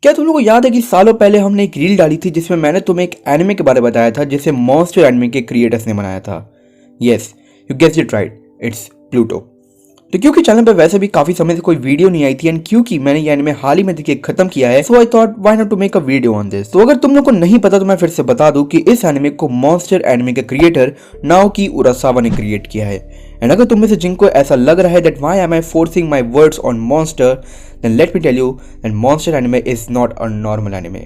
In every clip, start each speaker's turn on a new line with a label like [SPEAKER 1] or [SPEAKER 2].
[SPEAKER 1] क्या तुम लोगों को याद है कि सालों पहले हमने एक रील डाली थी जिसमें मैंने तुम्हें एक एनिमे के बारे में बताया था जिसे मॉन्स्टर एनिमे के क्रिएटर्स ने बनाया था। Yes, you guessed it right, it's Pluto. तो क्योंकि चैनल पे वैसे भी काफी समय से कोई वीडियो नहीं आई थी एंड क्योंकि मैंने ये एनिमे हाल ही में देख के खत्म किया है, so I thought why not to make a video on this. तो अगर तुम लोग को नहीं पता तो मैं फिर से बता दूं कि इस एनिमे को मॉन्स्टर एनिमे के क्रिएटर नाओकी उरासावा ने क्रिएट किया है। एंड अगर तुम में से जिनको ऐसा लग रहा है that why am I forcing my words on monster, then let me tell you that Monster anime is not a normal anime.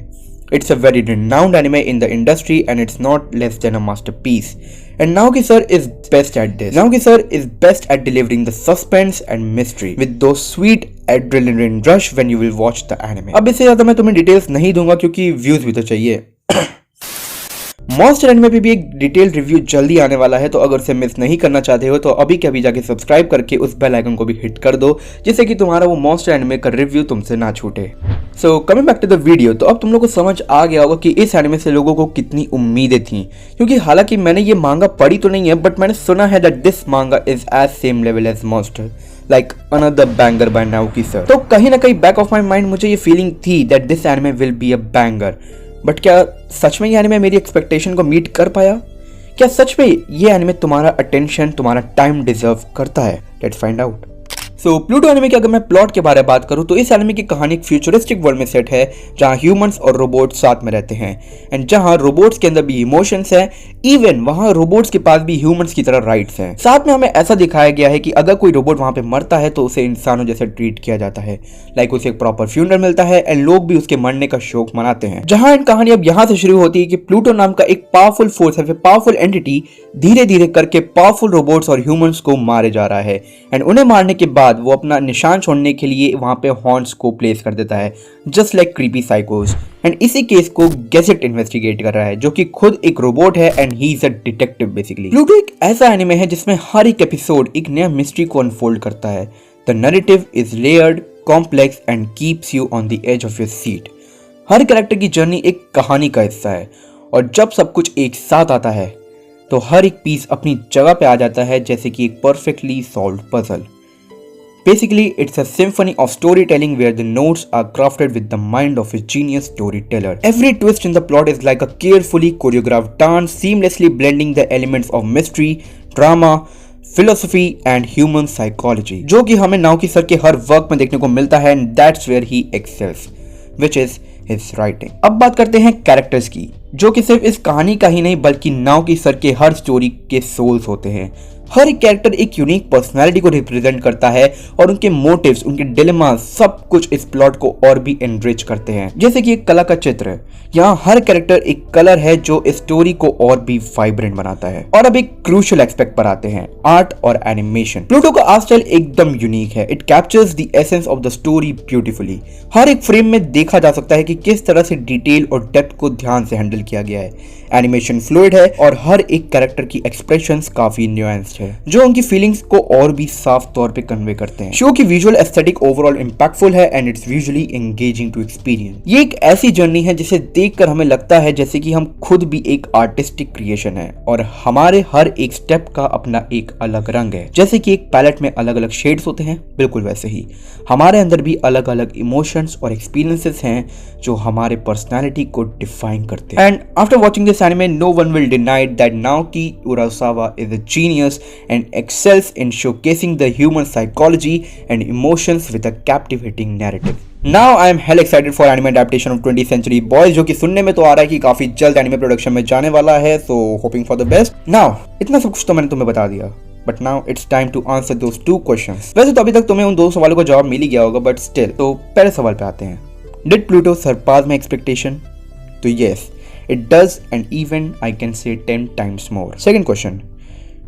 [SPEAKER 1] It's a very renowned anime in the industry and it's not less than a masterpiece. And Naoki sir is best at this. Naoki sir is best at delivering the suspense and mystery with those sweet adrenaline rush when you will watch the anime. अब इससे ज्यादा मैं तुम्हें details नहीं दूंगा क्योंकि views भी तो चाहिए। मॉन्स्टर एनिमे पे भी एक डिटेल रिव्यू जल्दी आने वाला है, तो अगर उसे मिस नहीं करना चाहते हो तो अभी के अभी जाके सब्सक्राइब करके उस बेल आइकन को भी हिट कर दो जिससे कि तुम्हारा वो मॉन्स्टर एनिमे का रिव्यू तुमसे ना छूटे। So coming back to the video, तो अब तुम लोग को समझ आ गया होगा कि इस एनिमे से लोगों को कितनी उम्मीदें थी, क्योंकि हालांकि मैंने ये मांगा पढ़ी तो नहीं है बट मैंने सुना है that this manga is as same level as monster, like another banger by Naoki sir. तो कहीं ना कहीं बैक ऑफ माई माइंड मुझे ये फीलिंग थी that this anime will be a banger. But क्या सच में ये एनिमे मेरी एक्सपेक्टेशन को मीट कर पाया? क्या सच में ये एनिमे तुम्हारा अटेंशन, तुम्हारा टाइम डिजर्व करता है? Let's find out. So Pluto anime की अगर मैं प्लॉट के बारे में बात करूं तो इस एनिमे की कहानी एक फ्यूचरिस्टिक वर्ल्ड में सेट है जहां ह्यूमंस और रोबोट्स साथ में रहते हैं एंड जहां रोबोट्स के अंदर भी इमोशंस है, इवन वहां रोबोट्स के पास भी ह्यूमंस की तरह राइट्स हैं। साथ में हमें ऐसा दिखाया गया है कि अगर कोई रोबोट वहां पे मरता है तो उसे इंसानों जैसे ट्रीट किया जाता है, लाइक उसे एक प्रॉपर फ्यूनरल मिलता है एंड लोग भी उसके मरने का शोक मनाते हैं। जहां एंड कहानी अब यहां से शुरू होती है कि प्लूटो नाम का एक पावरफुल फोर्स है, पावरफुल एंटिटी धीरे धीरे करके पावरफुल रोबोट्स और ह्यूमंस को मारे जा रहा है एंड उन्हें मारने के बाद वो अपना निशान छोड़ने के लिए वहां पे हॉर्न्स को प्लेस कर देता है, जस्ट लाइक क्रीपी साइकोस। एंड इसी केस को गैजेट इन्वेस्टिगेट कर रहा है जो कि खुद एक रोबोट है and he is a detective basically. Pluto एक ऐसा एनिमे है जिसमें हर एक एपिसोड एक नया मिस्ट्री को अनफोल्ड करता है। The narrative is layered, complex and keeps you on the edge of your seat. हर कैरेक्टर की जर्नी एक कहानी का हिस्सा है और जब सब कुछ एक साथ आता है तो हर एक पीस अपनी जगह पे आ जाता है जैसे कि एक perfectly solved puzzle. Basically, it's a symphony of storytelling where the notes are crafted with the mind of a genius storyteller. Every twist in the plot is like a carefully choreographed dance, seamlessly blending the elements of mystery, drama, philosophy and human psychology, जो कि हमें Naoki sir के her work में देखने को मिलता है and that's where he excels, which is his writing. अब बात करते हैं कैरेक्टर्स की, जो कि सिर्फ इस कहानी का ही नहीं बल्कि नाओकी सर के हर स्टोरी के सोल्स होते हैं। हर एक कैरेक्टर एक यूनिक पर्सनालिटी को रिप्रेजेंट करता है और उनके मोटिव्स, उनके डिलेमास सब कुछ इस प्लॉट को और भी एनरिच करते हैं। जैसे कि एक कला का चित्र, यहाँ हर कैरेक्टर एक कलर है जो इस स्टोरी को और भी वाइब्रेंट बनाता है। और अब एक क्रूशियल एस्पेक्ट पर आते हैं, आर्ट और एनिमेशन। प्लूटो का आर्ट स्टाइल एकदम यूनिक है। It captures the essence of the story beautifully. हर एक फ्रेम में देखा जा सकता है कि किस तरह से डिटेल और डेप्थ को ध्यान से हैंडल किया गया है। एनिमेशन फ्लूइड है और हर एक कैरेक्टर की एक्सप्रेशंस काफी न्यूएंस्ड है जो उनकी फीलिंग्स को और भी साफ तौर पे कन्वे करते हैं। शो की विजुअल एस्थेटिक ओवरऑल इंपैक्टफुल है and it's visually engaging to experience. ये एक ऐसी जर्नी है जिसे देखकर हमें लगता है जैसे कि हम खुद भी एक आर्टिस्टिक क्रिएशन है और हमारे हर एक स्टेप का अपना एक अलग रंग है। जैसे कि एक पैलेट में अलग अलग शेड्स होते हैं, बिल्कुल वैसे ही हमारे अंदर भी अलग अलग इमोशंस और एक्सपीरियंसेस हैं जो हमारे पर्सनैलिटी को डिफाइन करते हैं। And after watching this anime no one will deny that Naoki Urasawa is a genius and excels in showcasing the human psychology and emotions with a captivating narrative. Now I am hell excited for anime adaptation of 20th Century Boys, जो कि सुनने में तो आ रहा है कि काफी जल्द एनिमे प्रोडक्शन में जाने वाला है, so hoping for the best. Now इतना सब कुछ तो मैंने तुम्हें बता दिया, but now it's time to answer those two questions. वैसे तो अभी तक तुम्हें उन दो सवालों का जवाब मिल ही गया होगा, but still, तो पहले सवाल पे आते हैं। Did Pluto surpass my expectation? तो yes, it does and even I can say 10 times more. Second question,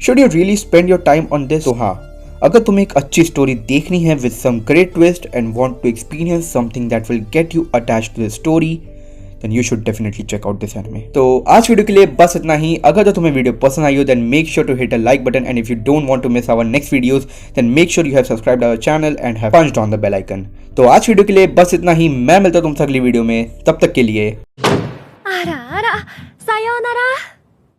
[SPEAKER 1] should you really spend your time on this? तो हाँ, अगर तुम्हें एक अच्छी स्टोरी देखनी है with some great twist and want to experience something that will get you attached to the story, then you should definitely check out this anime. तो आज वीडियो के लिए बस इतना ही। अगर तो तुम्हें वीडियो पसंद आई हो then make sure to hit a like button and if you don't want to miss our next videos then make sure you have subscribed our channel and have punched on the bell icon. तो आज video के लिए बस इतना ही। मैं मिलता हूँ तुमसे अगली वीडियो में, तब तक के लिए।
[SPEAKER 2] आरा आरा, सायोनारा।